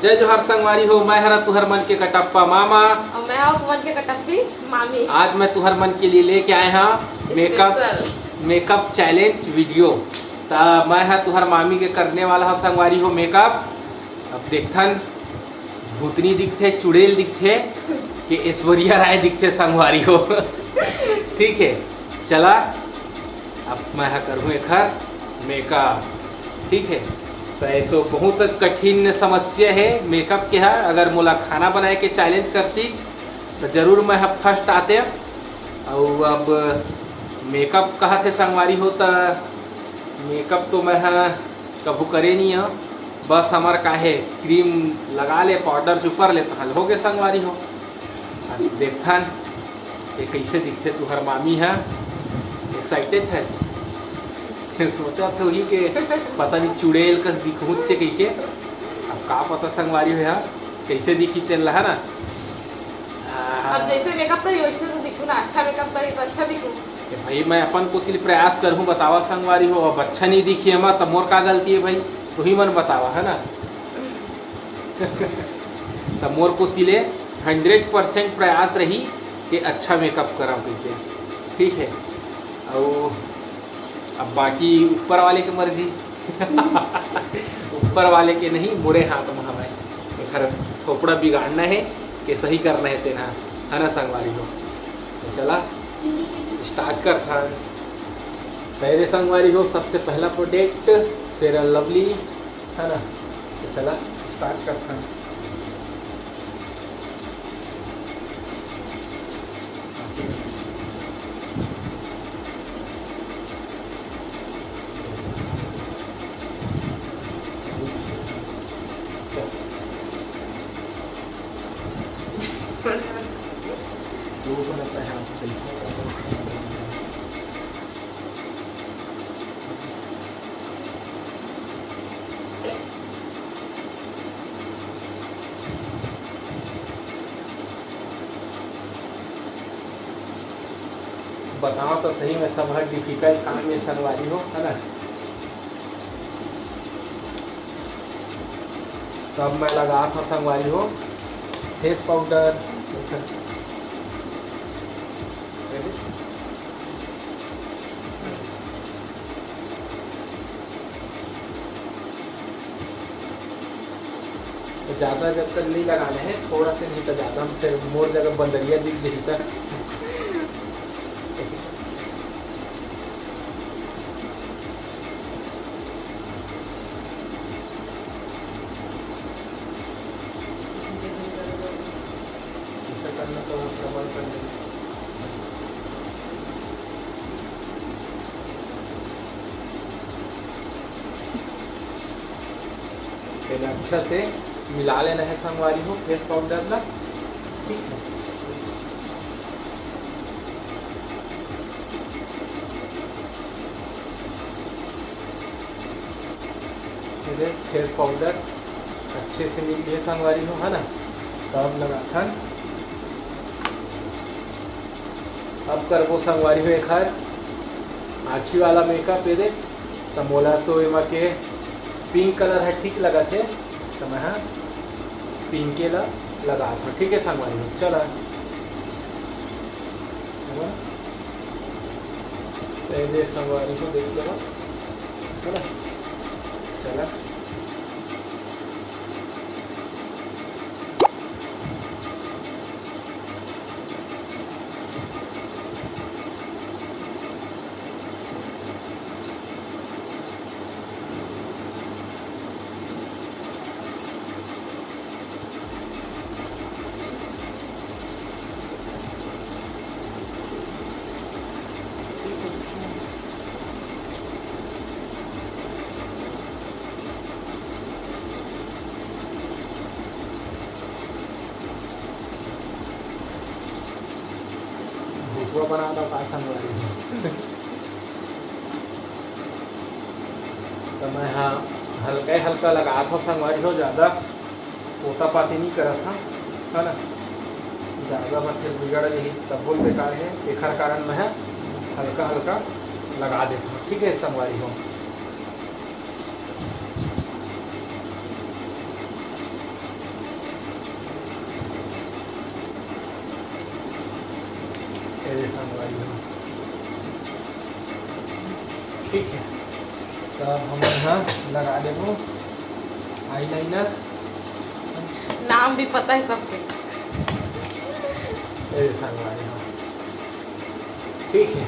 जय जोहार संगवारी हो। मैं हरा तुहर मन के कटप्पा मामा और मैं हूँ तुमन के कटप्पी मामी। आज मैं तुहर मन के लिए लेके आए हैं मेकअप चैलेंज वीडियो। तो मैं है तुहर मामी के करने वाला है संगवारी हो मेकअप। अब देखथन भूतनी दिखथे, चुड़ैल दिखथे कि ऐश्वर्या राय दिखथे संगवारी हो। ठीक है, चला अब मैं करूँ एक मेकअप। ठीक है, तो ये तो बहुत कठिन समस्या है मेकअप के है। अगर मोला खाना बनाए के चैलेंज करतीस तो जरूर मैं फर्स्ट आते। और अब मेकअप कहा थे संगवारी हो, तो मेकअप तो मैं कभू करे नहीं है। बस हमार काहे क्रीम लगा ले, पाउडर से ऊपर ले तो हल हो गए संगवारी हो। अब देखथन ये कैसे दिखते तुहर मामी है। एक्साइटेड है, सोचा तो ही के पता नहीं चुड़ैल कस दिखूँ से कही के। अब का पता संगवारी हो यार कैसे दिखी तेन लहा ना। अब जैसे मेकअप करी वैसे तो दिखूँ ना। अच्छा मेकअप करी तो अच्छा दिखूँ कि भाई मैं अपन को तिल प्रयास करूँ, बतावा संगवारी हो। अब अच्छा नहीं दिखी है तब मोर का गलती है भाई, तो ही मन बतावा है ना। तब मोर को तिले 100% प्रयास रही कि अच्छा मेकअप करा के। ठीक है, और अब बाकी ऊपर वाले की मर्जी। ऊपर वाले के नहीं, मोरे हाथ में हमें घर थोपड़ा बिगाड़ना है कि सही करना है तेना, है ना संगवारी हो। तो चला स्टार्ट कर था। पहले संगवारी हो सबसे पहला प्रोडक्ट फेयर एंड लवली, है ना। तो चला स्टार्ट कर था। बताओ तो सही में सब डिफिकल्ट काम में संगवारी हो, है ना। तब मैं लगा था संगवारी हो फेस पाउडर। तो ज़्यादा जब तक नहीं लगाने हैं, थोड़ा से नहीं तो ज़्यादा, फिर मोर जगह बंदरिया दिख जाही तक। करना तो प्रबल कर देंगे। अच्छा से मिला लेना है संगवारी हो फेस पाउडर ला। ठीक है, मेरे फेस पाउडर अच्छे से मिल गए संगवारी हो, है ना। तब लगा था अब कर वो संगवारी हो एक आखी वाला मेकअप। ये देख तो मोला तो एमा के पिंक कलर है ठीक लगा थे, तो मैं पिंक के लगा था। ठीक है संगवारी हो, चला पहले संगवारी को देख लेगा, है ना। चला भूतवा बनाना का संगवारी हो। तो मैं हल्का हल्का लगा था संगवारी हो, ज़्यादा पोता पाती नहीं करा था, है ना। ज़्यादा मैं फिर बिगड़ गई तब बोल बेकार है, एक कारण मैं हल्का हल्का लगा देता हूँ। ठीक है संगवारी हो। मेरे संगवारी हो। ठीक है, तो अब हम यहाँ लगा देबो आईलाइनर। नाम भी पता है सबके। मेरे संगवारी हो। ठीक है,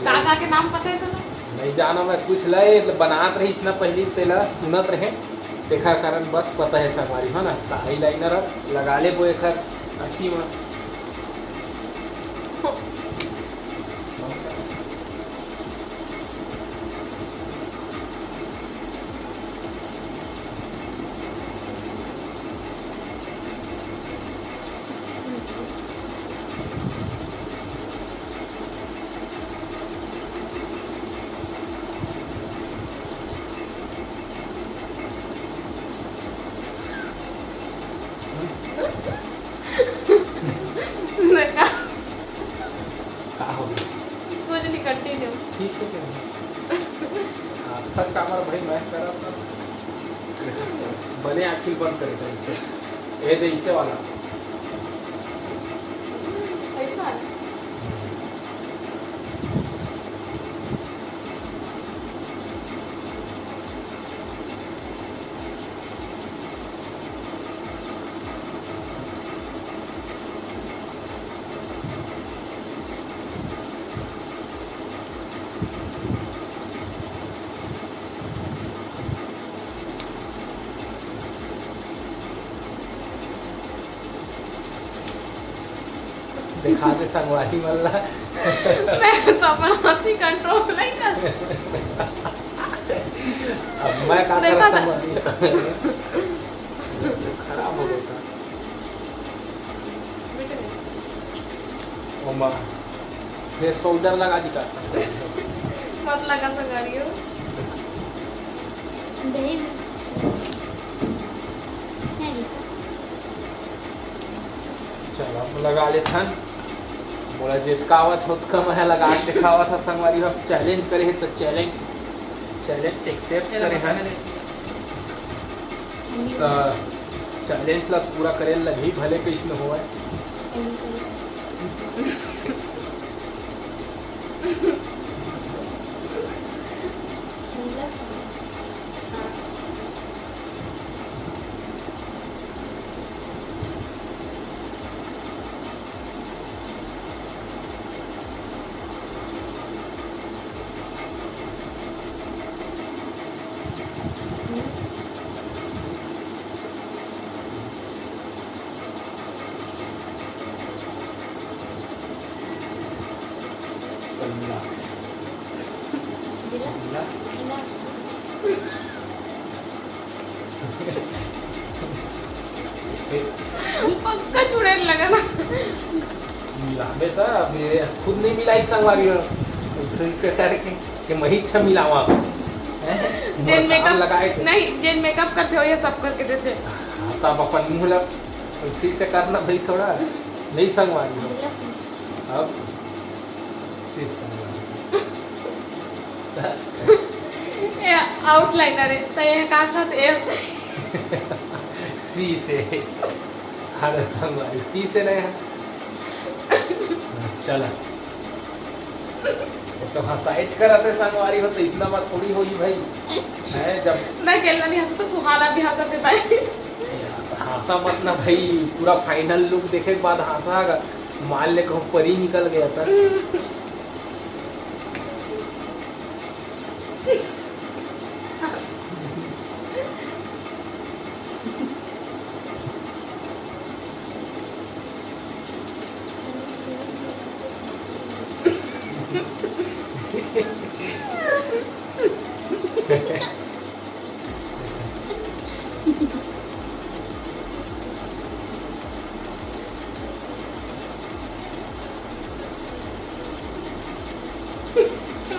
काका के नाम पता है तो नहीं जाना, मैं कुछ लय बनात रही ना पहले पहला सुनत रहे देखा कारण बस पता है संगवारी हो ना। तो आईलाइनर लगा ले वो एक अखी में। देखा का हो गया? कुछ नहीं, कंटिन्यू। ठीक है क्या आस्था का हमारा भाई मैं करा था बने आखिर बंद करे ये दे इसे वाला ऐसा है। दिखा दे संगवारी वाला। मैं तो अपना हंसी कंट्रोल नहीं कर। अब मैं का देखा करा था। संगवारी खराब हो गया था। ओमा फेस पाउडर लगा दी का मत लगा संगाड़ियो। दही में नहीं लिखा। चलो अब लगा ले थन बोला जितकावत होत कम है लगा के दिखावा था संगवारी हम चैलेंज करे है तो चैलेंज एक्सेप्ट करे हैं तो चैलेंज ला पूरा करे लगी भले कैसे होए। पक्का चुड़ैल लगा ना। मिलावे था अभी खुद नहीं मिलाई संगवारी से करके कि मैं ही अच्छा मिलावा जेन मेकअप लगाए थे नहीं, जेन मेकअप करते हो ये सब करके देते। तब अपन मुँह लग ठीक से करना भाई थोड़ा नहीं संगवारी हो अब चीज संगवारी ये आउटलाइनर है तो ये का कहते हैं सी से हर संगवारी सी से नहीं है। चला तो हाँ साइज कराते संगवारी हो तो इतना बात थोड़ी होगी भाई है जब मैं खेलना नहीं हंसता तो सुहाना भी हंसते भाई। हासा मत ना भाई पूरा फाइनल लुक देखे के बाद हासा मान ले कहूँ परी निकल गया था।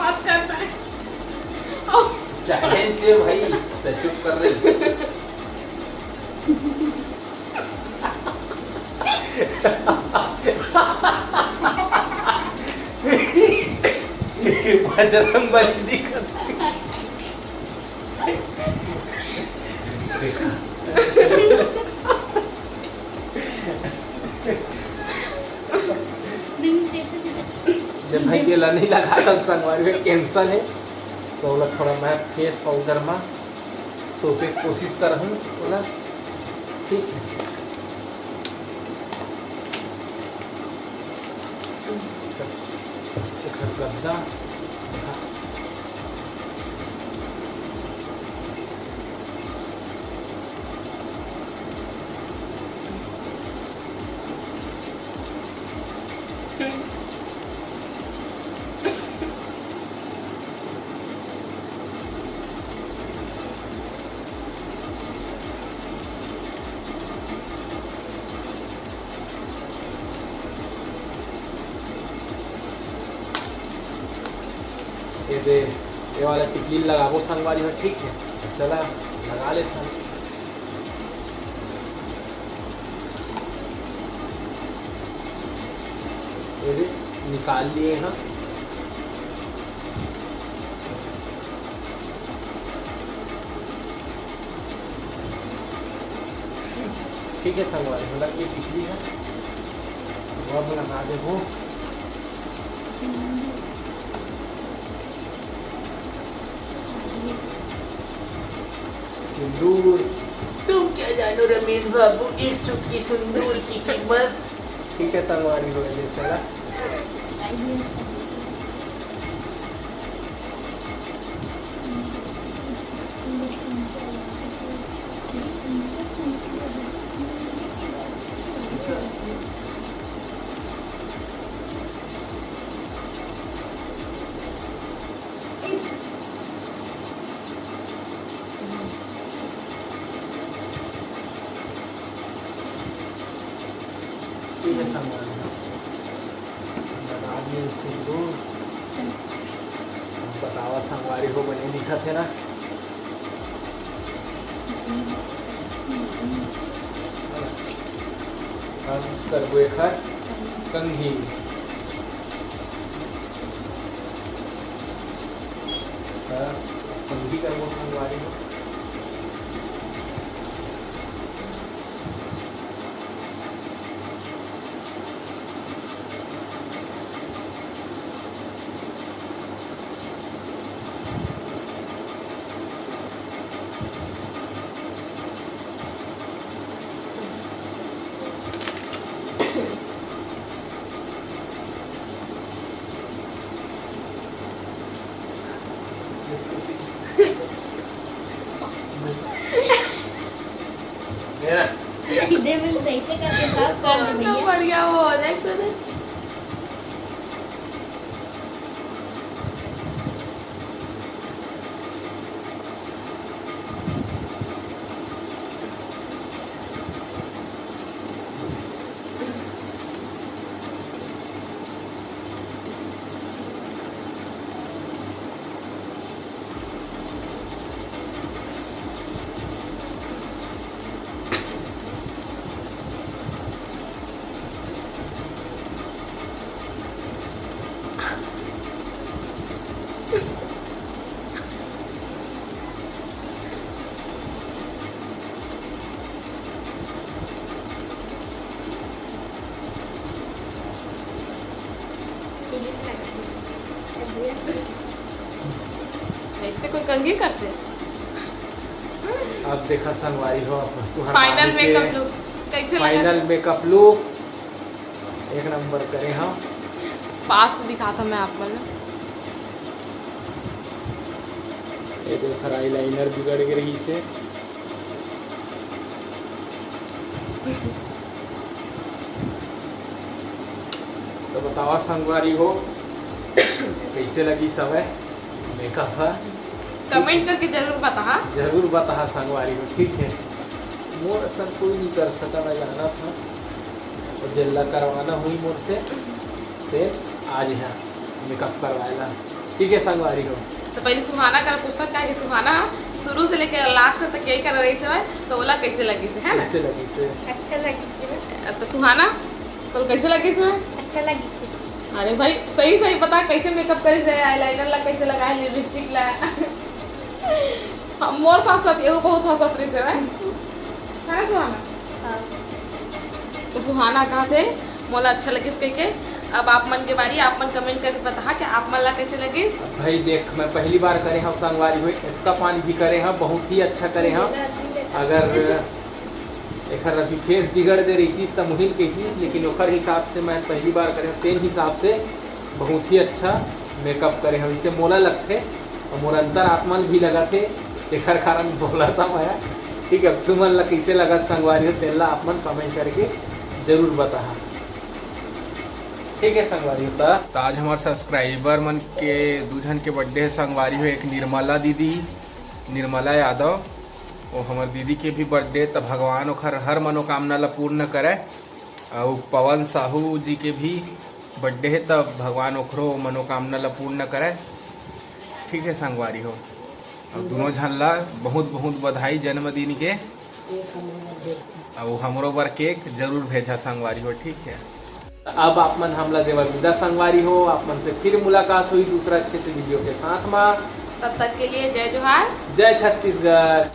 मत करता है। चैलेंज भाई तो चुप कर रही बजरंग बली दिखत नहीं देखते थे। ये ला नहीं लगाता संगवारी में कैंसल है। तो बोला थोड़ा मैं फेस पाउडर में तो पे कोशिश कर हूँ बोला ठीक है। गद्दा ये वाला टिकली लगाबो संगवारी हो ठीक है। चला लगा लेता हूँ। ये निकाल लिए हैं। ठीक है संगवारी मतलब ये टिकली है अब लगा दे वो। सिंदूर तुम क्या जानो रमेश बाबू, एक चुटकी सिंदूर की कीमत। ठीक है संगवारी हो गए चला। ठीक है संगवारी लगा दिए सिंदूर। बतावा संगवारी हो बने दिखत है ना। हम करबो एखर कंघी। कंघी करबो संगवारी हो। सीधे में सही से करके साफ कर दे तो भैया। बढ़िया वो हो जाए तो नहीं। ऐसे कोई कंघी करते हैं। अब देखा संगवारी हो तुम्हारा फाइनल मेकअप लुक कैसे लगा? फाइनल मेकअप लुक एक नंबर करे हम। पास से दिखा था मैं आप मतलब। ये देखो आईलाइनर बिगड़ गई से। तो बतावा संगवारी हो कैसे लगी समय मेकअप है। कमेंट करके जरूर बता। जरूर बता संगवारी हो ठीक है। मोर असर कोई नहीं कर सका मैं जाना था और जिला करवाना हुई मोर से फिर आज यहाँ मेकअप करवाएला। ठीक है संगवारी हो। तो पहले सुहाना कर पूछता क्या कि सुहाना शुरू से लेकर लास्ट तक यही कर रही से तो बोला कैसे लगी से है ना। कैसे लगी से अच्छा लगी से। तो सुहाना तो कैसे लगी से? अच्छा लगी से। अरे भाई सही सही बता कैसे मेकअप करे से आईलाइनर ला कैसे लगाए लिपस्टिक ला। मोर साथ साथ एगो बहुत हंसत रही से है ना सुहाना। हाँ। तो सुहाना कहा थे मोला अच्छा लगी कह के अब आप मन के बारी आप मन कमेंट करके बता कि आप मन ला कैसे लगी। भाई देख मैं पहली बार करे हैं संगवारी हुए, इतना पानी भी करे हैं, बहुत ही अच्छा करे हैं। अगर एक अभी फेस बिगड़ दे रही थी तो मुहिम के थी, लेकिन ओकर हिसाब से मैं पहली बार करे तेन हिसाब से बहुत ही अच्छा मेकअप करे हैं। इससे मोला लगते और मोर अंतर आत्मन भी लगा थे, एकर कारण बोला था मैं। ठीक है, तुमन ला कैसे लगा संगवारी हो तेला आप मन कमेंट करके जरूर बता। ठीक है संगवारी होता तो आज हमारे सब्सक्राइबर मन के दूजन के बर्थडे है संगवारी हो। एक निर्मला दीदी, निर्मला यादव, वो हमारे दीदी के भी बर्थडे, तो भगवान ओखर हर मनोकामना ला पूर्ण करे। और पवन साहू जी के भी बर्थडे है, तब भगवान ओखरो मनोकामना ला पूर्ण करे। ठीक है संगवारी हो, और दोनों झन ला बहुत बहुत बधाई जन्मदिन के। और हमरो बर केक जरूर भेजा संगवारी हो। ठीक है, अब आप मन हमला देवर विदा संगवारी हो। आप मन से फिर मुलाकात हुई दूसरा अच्छे से वीडियो के साथ में। तब तक के लिए जय जोहार, जय छत्तीसगढ़।